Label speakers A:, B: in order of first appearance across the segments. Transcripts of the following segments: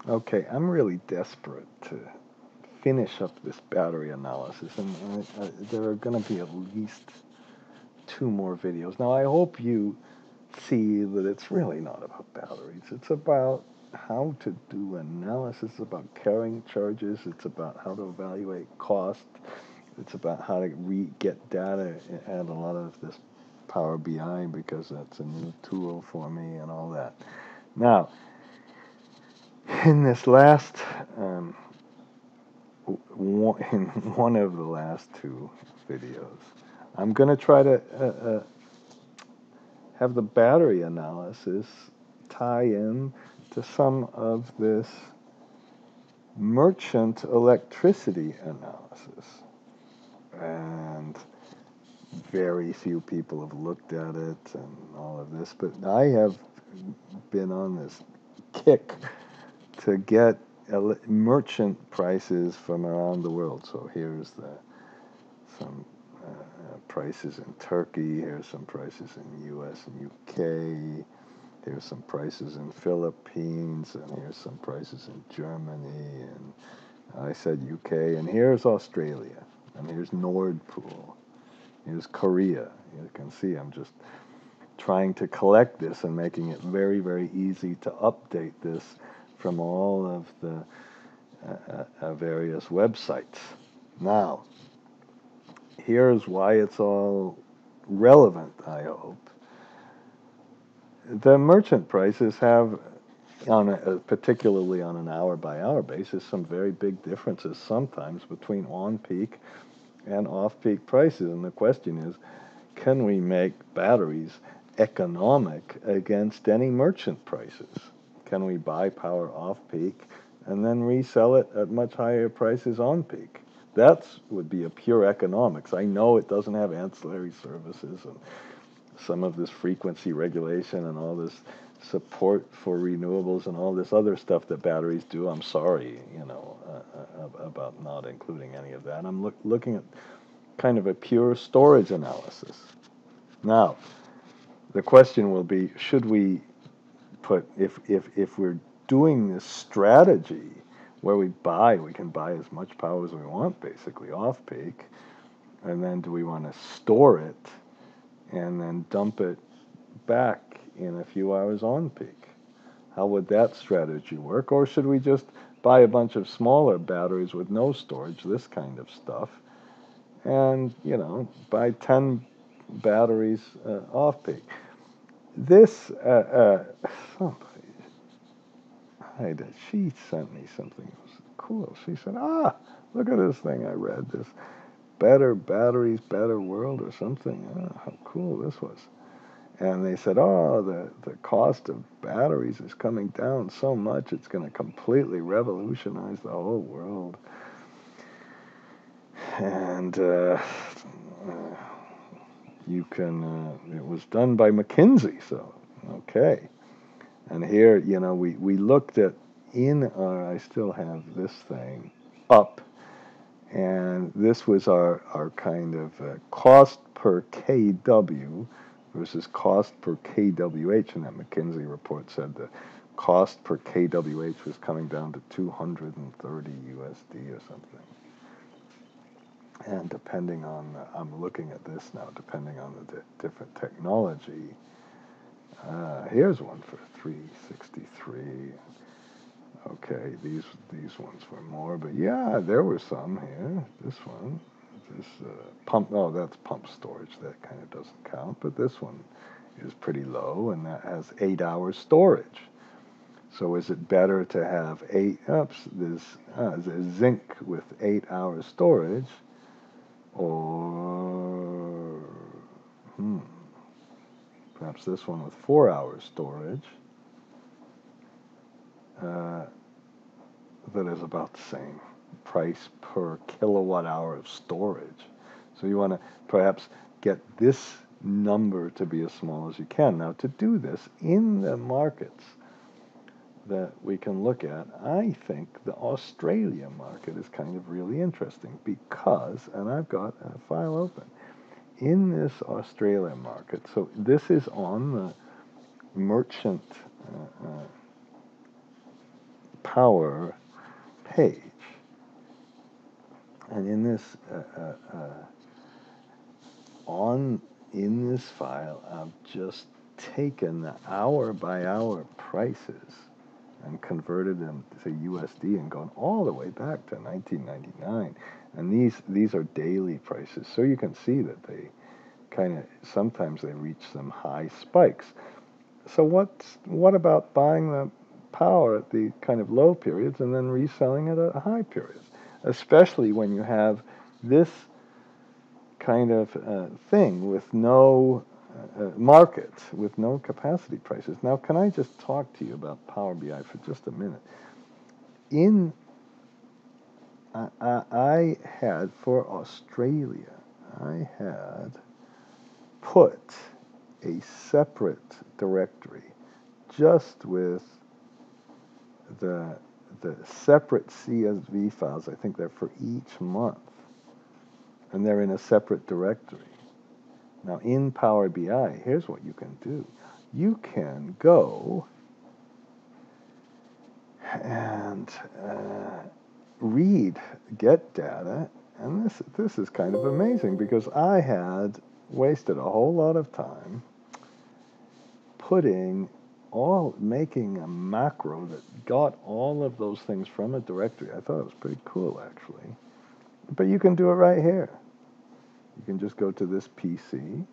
A: Okay, I'm really desperate to finish up this battery analysis, and there are going to be at least two more videos. Now, I hope you see that it's really not about batteries. It's about how to do analysis, about carrying charges, it's about how to evaluate cost, it's about how to get data and a lot of this Power BI because that's a new tool for me and all that. Now, in this last, in one of the last two videos, I'm going to try to have the battery analysis tie in to some of this merchant electricity analysis. And very few people have looked at it and all of this, but I have been on this kick to get merchant prices from around the world. So here's some prices in Turkey, here's some prices in US and UK, here's some prices in Philippines, and here's some prices in Germany, and I said UK, and here's Australia, and here's Nord Pool, here's Korea. You can see I'm just trying to collect this and making it very, very easy to update this from all of the various websites. Now, here's why it's all relevant, I hope. The merchant prices have, particularly on an hour-by-hour basis, some very big differences sometimes between on-peak and off-peak prices. And the question is, can we make batteries economic against any merchant prices? Can we buy power off-peak and then resell it at much higher prices on-peak? That would be a pure economics. I know it doesn't have ancillary services and some of this frequency regulation and all this support for renewables and all this other stuff that batteries do. I'm sorry, about not including any of that. I'm looking at kind of a pure storage analysis. Now, the question will be, should we put, if we're doing this strategy where we can buy as much power as we want, basically off peak, and then do we want to store it and then dump it back in a few hours on peak? How would that strategy work? Or should we just buy a bunch of smaller batteries with no storage, this kind of stuff, and, buy 10 batteries off peak? This, somebody, she sent me something cool. She said, look at this thing I read, this Better Batteries, Better World or something. How cool this was. And they said, the cost of batteries is coming down so much, it's going to completely revolutionize the whole world. And you can, it was done by McKinsey, so, okay. And here, we looked at I still have this thing up, and this was our kind of cost per kW versus cost per kWh, and that McKinsey report said the cost per kWh was coming down to 230 USD or something. And depending on, I'm looking at this now, depending on the different technology, here's one for 363. Okay, these ones were more, but yeah, there were some here. This one, this pump. Oh, that's pump storage. That kind of doesn't count. But this one is pretty low, and that has 8 hours storage. So is it better to have there's zinc with 8 hours storage, or perhaps this one with 4 hours storage? That is about the same price per kilowatt hour of storage. So you want to perhaps get this number to be as small as you can. Now, to do this in the markets that we can look at, I think the Australia market is kind of really interesting because, and I've got a file open, in this Australia market, so this is on the merchant power page. And in this in this file, I've just taken the hour by hour prices and converted them to USD and gone all the way back to 1999. And these are daily prices, so you can see that they kind of sometimes they reach some high spikes. So what about buying the power at the kind of low periods and then reselling it at high periods, especially when you have this kind of thing with no market, with no capacity prices. Now, can I just talk to you about Power BI for just a minute? I had, for Australia, I had put a separate directory just with the separate CSV files. I think they're for each month, and they're in a separate directory. Now, in Power BI, here's what you can do. You can go and get data, and this is kind of amazing because I had wasted a whole lot of time making a macro that got all of those things from a directory. I thought it was pretty cool, actually. But you can do it right here. You can just go to this PC,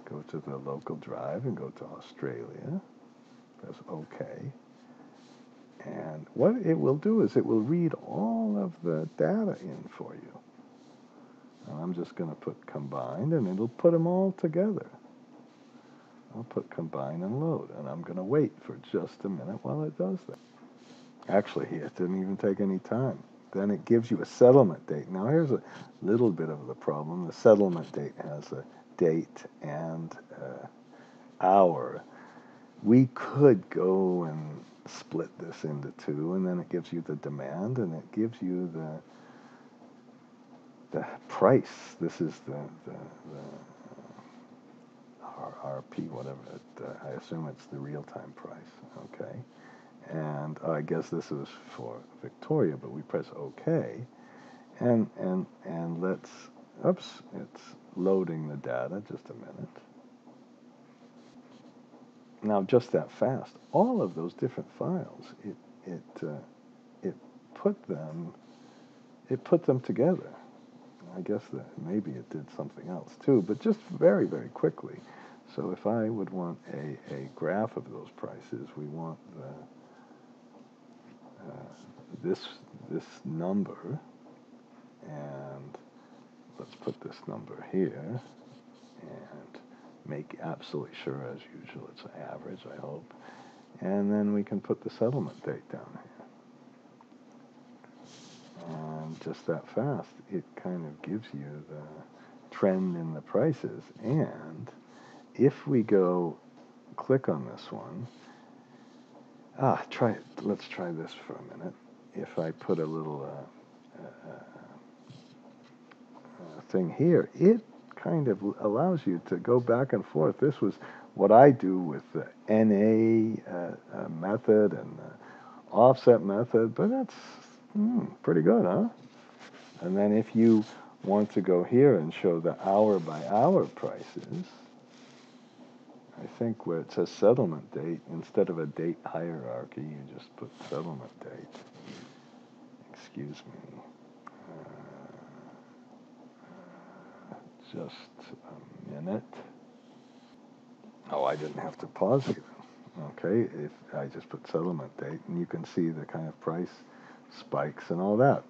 A: go to the local drive, and go to Australia. Press OK. And what it will do is it will read all of the data in for you. And I'm just going to put combined, and it'll put them all together. I'll put combine and load, and I'm going to wait for just a minute while it does that. Actually, it didn't even take any time. Then it gives you a settlement date. Now, here's a little bit of the problem. The settlement date has a date and hour. We could go and split this into two, and then it gives you the demand, and it gives you the price. This is the RP, whatever. I assume it's the real-time price. Okay. And I guess this is for Victoria, but we press OK, and let's, oops, it's loading the data, just a minute. Now, just that fast, all of those different files, it put them together. I guess that maybe it did something else too, but just very, very quickly. So if I would want a graph of those prices, we want this number, and let's put this number here, and make absolutely sure, as usual, it's an average, I hope. And then we can put the settlement date down here. And just that fast, it kind of gives you the trend in the prices. And if we go click on this one, let's try this for a minute. If I put a little thing here, it kind of allows you to go back and forth. This was what I do with the NA method and the offset method, but that's pretty good, huh? And then if you want to go here and show the hour by hour prices, I think where it says settlement date, instead of a date hierarchy, you just put settlement date. Excuse me. Just a minute. Oh, I didn't have to pause even. Okay, if I just put settlement date, and you can see the kind of price spikes and all that.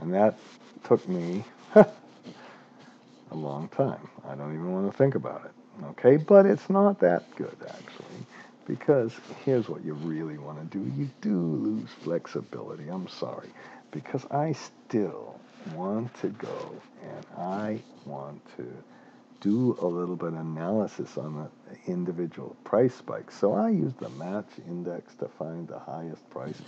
A: And that took me a long time. I don't even want to think about it. Okay, but it's not that good, actually, because here's what you really want to do. You do lose flexibility. I'm sorry, because I still want to go and I want to do a little bit of analysis on the individual price spikes. So I use the match index to find the highest price.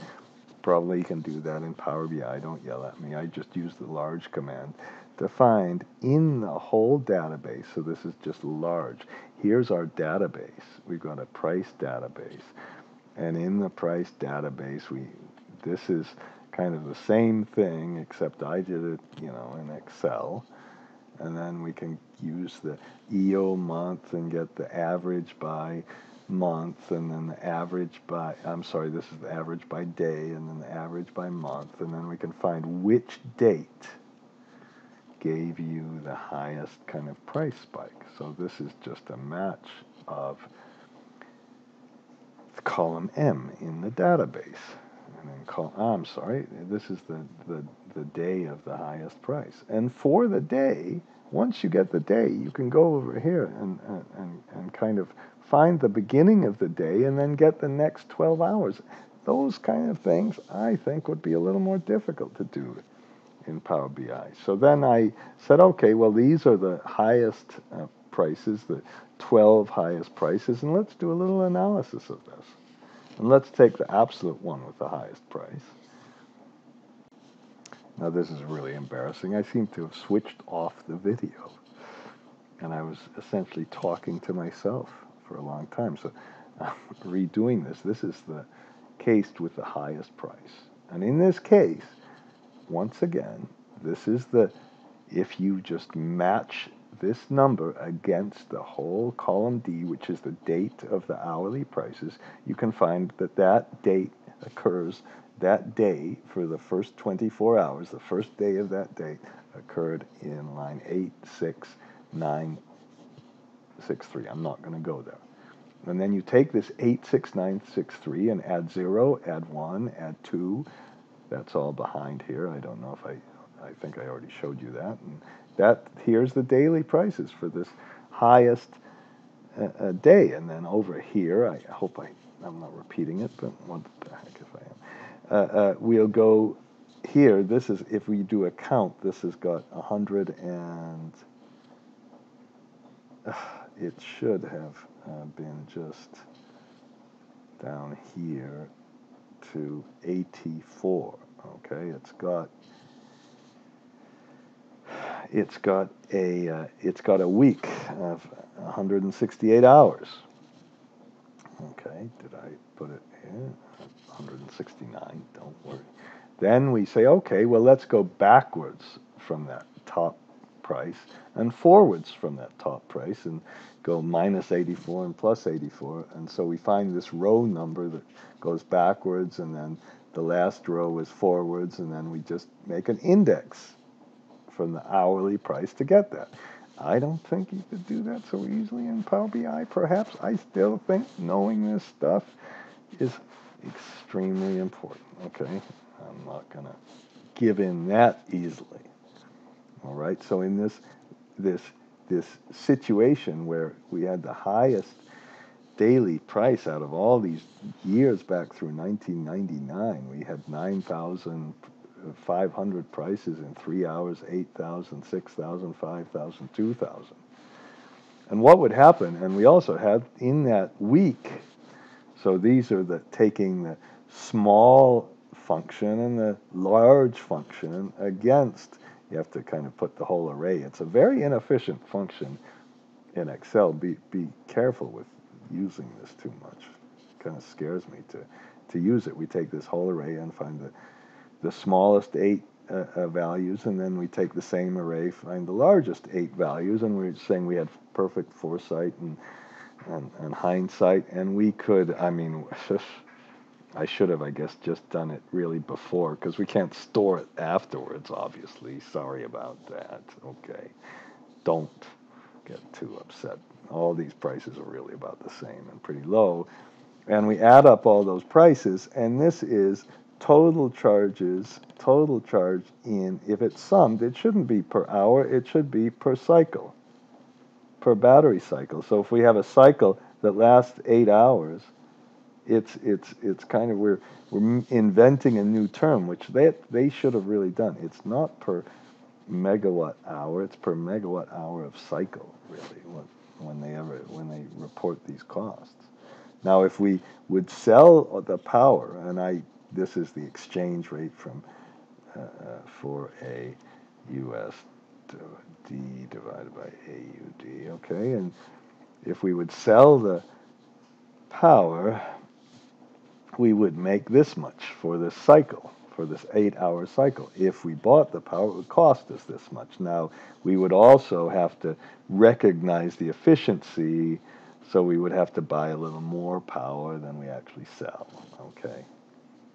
A: Probably you can do that in Power BI. Don't yell at me. I just use the large command to find in the whole database. So this is just large. Here's our database. We've got a price database. And in the price database, this is kind of the same thing, except I did it, in Excel. And then we can use the EO month and get the average by month, and then the average by, I'm sorry, this is the average by day, and then the average by month, and then we can find which date gave you the highest kind of price spike. So this is just a match of the column M in the database. And then I'm sorry, this is the day of the highest price. And for the day, once you get the day, you can go over here and kind of find the beginning of the day and then get the next 12 hours. Those kind of things, I think, would be a little more difficult to do in Power BI. So then I said, okay, well, these are the highest prices, the 12 highest prices, and let's do a little analysis of this. And let's take the absolute one with the highest price. Now this is really embarrassing. I seem to have switched off the video. And I was essentially talking to myself for a long time. So I'm redoing this. This is the case with the highest price. And in this case, once again, this is if you just match this number against the whole column D, which is the date of the hourly prices, you can find that date occurs that day for the first 24 hours. The first day of that date occurred in line 86963. I'm not going to go there. And then you take this 86963 and add 0, add 1, add 2. That's all behind here. I don't know if I think I already showed you that. And here's the daily prices for this highest day. And then over here, I hope I'm not repeating it, but what the heck if I am. We'll go here. This is, if we do a count, this has got 100 and it should have been just down here to 84. Okay, it's got a week of 168 hours. Okay, did I put it here? 169, don't worry. Then we say, okay, well, let's go backwards from that top price and forwards from that top price and go minus 84 and plus 84. And so we find this row number that goes backwards, and then the last row is forwards, and then we just make an index from the hourly price to get that. I don't think you could do that so easily in Power BI, perhaps. I still think knowing this stuff is extremely important, okay? I'm not going to give in that easily. All right, so in this situation where we had the highest daily price out of all these years back through 1999, we had 9,500 prices in 3 hours, 8,000, 6,000, 5,000, 2,000. And what would happen, and we also had in that week, so these are taking the small function and the large function against, you have to kind of put the whole array. It's a very inefficient function in Excel. Be careful with using this too much. It kind of scares me to use it. We take this whole array and find the smallest 8 values, and then we take the same array, find the largest 8 values, and we're saying we had perfect foresight and hindsight, and we could, I should have, I guess, just done it really before, because we can't store it afterwards, obviously. Sorry about that. Okay. Don't get too upset. All these prices are really about the same and pretty low. And we add up all those prices, and this is total charges, total charge in, if it's summed, it shouldn't be per hour, it should be per cycle, per battery cycle. So if we have a cycle that lasts 8 hours, it's kind of, we're inventing a new term, which they should have really done. It's not per megawatt hour, it's per megawatt hour of cycle, really, when they report these costs. Now, if we would sell the power, and this is the exchange rate from for a USD divided by AUD, okay, and if we would sell the power we would make this much for this cycle, for this 8-hour cycle. If we bought the power, it would cost us this much. Now, we would also have to recognize the efficiency, so we would have to buy a little more power than we actually sell. Okay.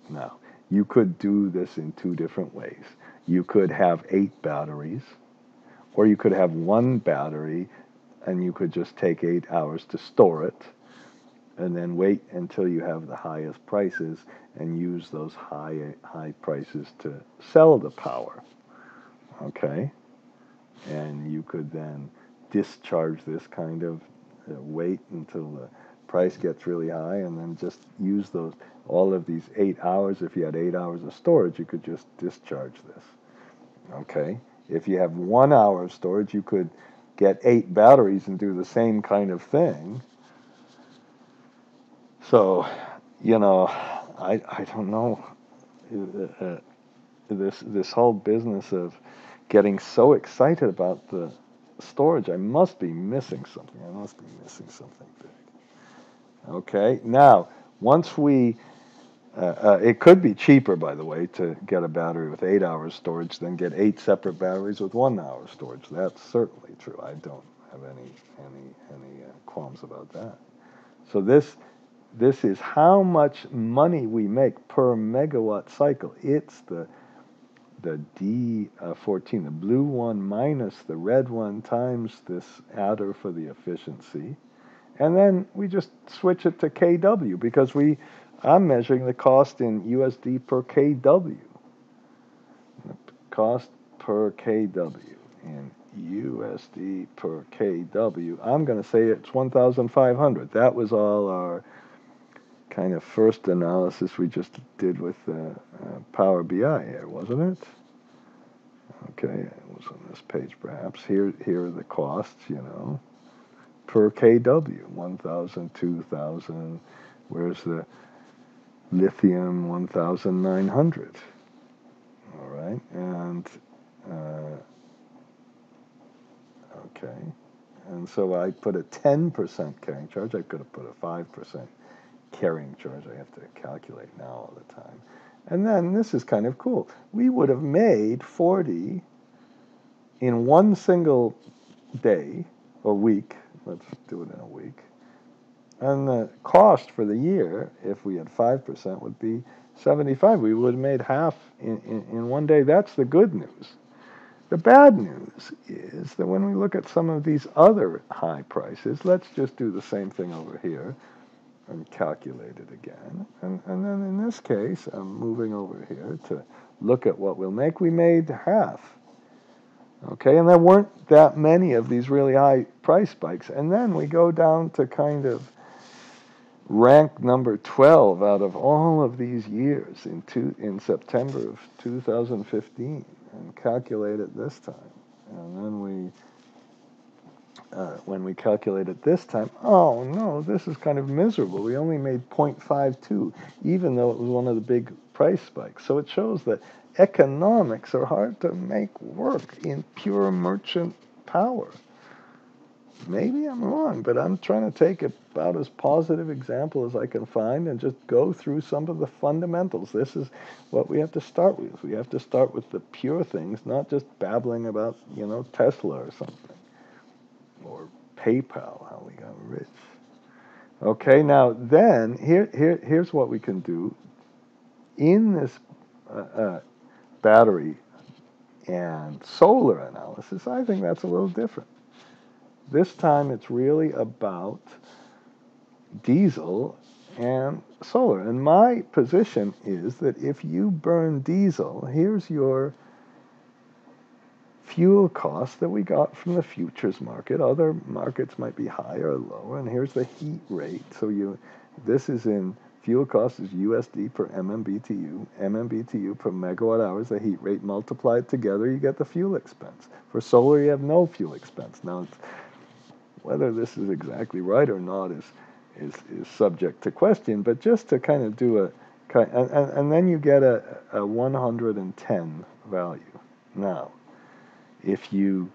A: Now, you could do this in two different ways. You could have 8 batteries, or you could have one battery and you could just take 8 hours to store it, and then wait until you have the highest prices and use those high prices to sell the power. Okay? And you could then discharge this kind of wait until the price gets really high, and then just use those all of these 8 hours. If you had 8 hours of storage, you could just discharge this. Okay? If you have 1 hour of storage, you could get 8 batteries and do the same kind of thing. So, I don't know. This whole business of getting so excited about the storage, I must be missing something. I must be missing something big. Okay, now once we, it could be cheaper, by the way, to get a battery with 8 hours storage than get 8 separate batteries with 1 hour storage. That's certainly true. I don't have any qualms about that. So this is how much money we make per megawatt cycle. It's the D14, the blue one minus the red one times this adder for the efficiency. And then we just switch it to kW because I'm measuring the cost in USD per kW. The cost per kW in USD per kW. I'm going to say it's 1,500. That was all our kind of first analysis we just did with Power BI here, wasn't it? Okay, it was on this page perhaps. Here are the costs, per kW, 1,000, 2,000. Where's the lithium? 1,900. All right, and okay, and so I put a 10% carrying charge. I could have put a 5% carrying charge. I have to calculate now all the time. And then this is kind of cool. We would have made 40 in one single day or week. Let's do it in a week. And the cost for the year, if we had 5%, would be 75. We would have made half in one day. That's the good news. The bad news is that when we look at some of these other high prices, let's just do the same thing over here and calculate it again. And then in this case, I'm moving over here to look at what we'll make. We made half. Okay, and there weren't that many of these really high price spikes. And then we go down to kind of rank number 12 out of all of these years in September of 2015 and calculate it this time. And then when we calculate it this time, oh no, this is kind of miserable. We only made 0.52, even though it was one of the big price spikes. So it shows that economics are hard to make work in pure merchant power. Maybe I'm wrong, but I'm trying to take about as positive example as I can find and just go through some of the fundamentals. This is what we have to start with. We have to start with the pure things, not just babbling about, Tesla or something. Or PayPal, how we got rich. Okay, now then, here's what we can do. In this battery and solar analysis, I think that's a little different. This time it's really about diesel and solar. And my position is that if you burn diesel, here's your fuel costs that we got from the futures market. Other markets might be higher or lower, and here's the heat rate. So this is in fuel cost is USD per MMBTU per megawatt hours, the heat rate multiplied together, you get the fuel expense. For solar, you have no fuel expense. Now, whether this is exactly right or not is subject to question, but just to kind of do and then you get a 110 value. Now, if you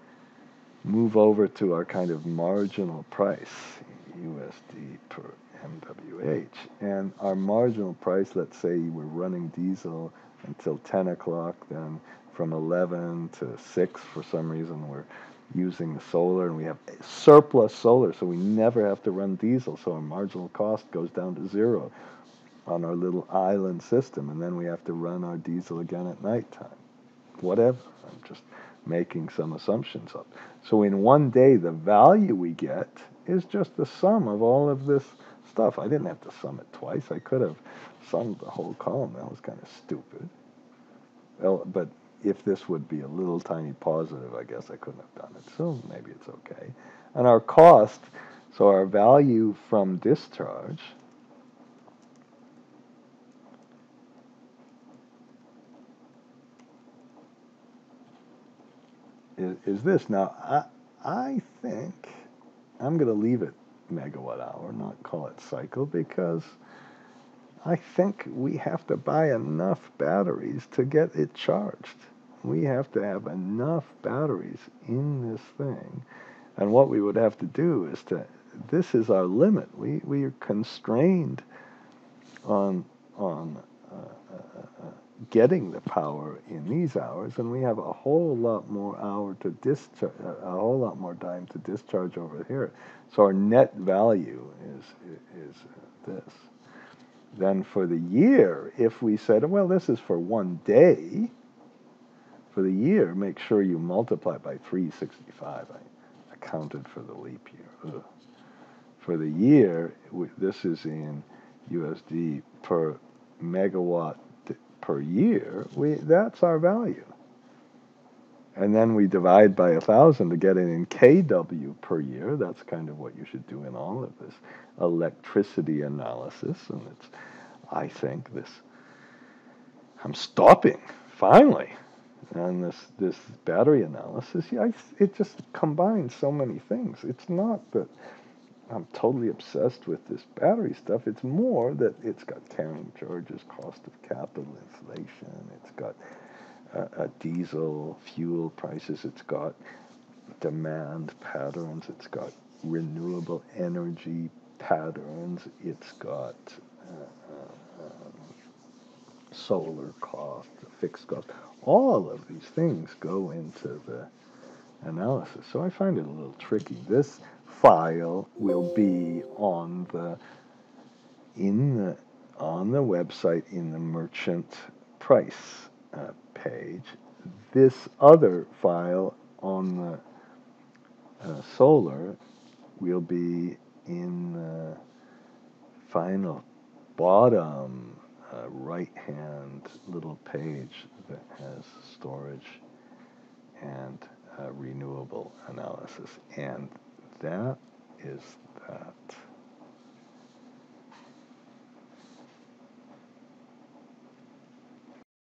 A: move over to our kind of marginal price, USD per MWH. And our marginal price, let's say we're running diesel until 10 o'clock, then from 11 to 6 for some reason we're using the solar, and we have surplus solar, so we never have to run diesel, so our marginal cost goes down to zero on our little island system, and then we have to run our diesel again at nighttime. Whatever. I'm just making some assumptions up. So in one day, the value we get is just the sum of all of this stuff. I didn't have to sum it twice. I could have summed the whole column. That was kind of stupid. Well, but if this would be a little tiny positive, I guess I couldn't have done it. So maybe it's okay. And our cost, so our value from discharge, is this. Now, I think I'm going to leave it megawatt hour, not call it cycle, because I think we have to buy enough batteries to get it charged. We have to have enough batteries in this thing. And what we would have to do is this is our limit. We are constrained on getting the power in these hours, and we have a whole lot more hour to discharge, a whole lot more time to discharge over here. So our net value is this. Then for the year, if we said, well, this is for one day, for the year, make sure you multiply by 365. I accounted for the leap year. Ugh. For the year, this is in USD per megawatt per year. That's our value. And then we divide by 1,000 to get it in kW per year. That's kind of what you should do in all of this electricity analysis. And it's, I think, this. I'm stopping finally. And this battery analysis, yeah, it just combines so many things. It's not that I'm totally obsessed with this battery stuff. It's more that it's got carrying charges, cost of capital, inflation. It's got diesel fuel prices. It's got demand patterns. It's got renewable energy patterns. It's got solar cost, fixed cost. All of these things go into the analysis. So I find it a little tricky. This file will be on the website in the merchant price page. This other file on the solar will be in the final bottom right-hand little page that has storage and renewable analysis. And that is that.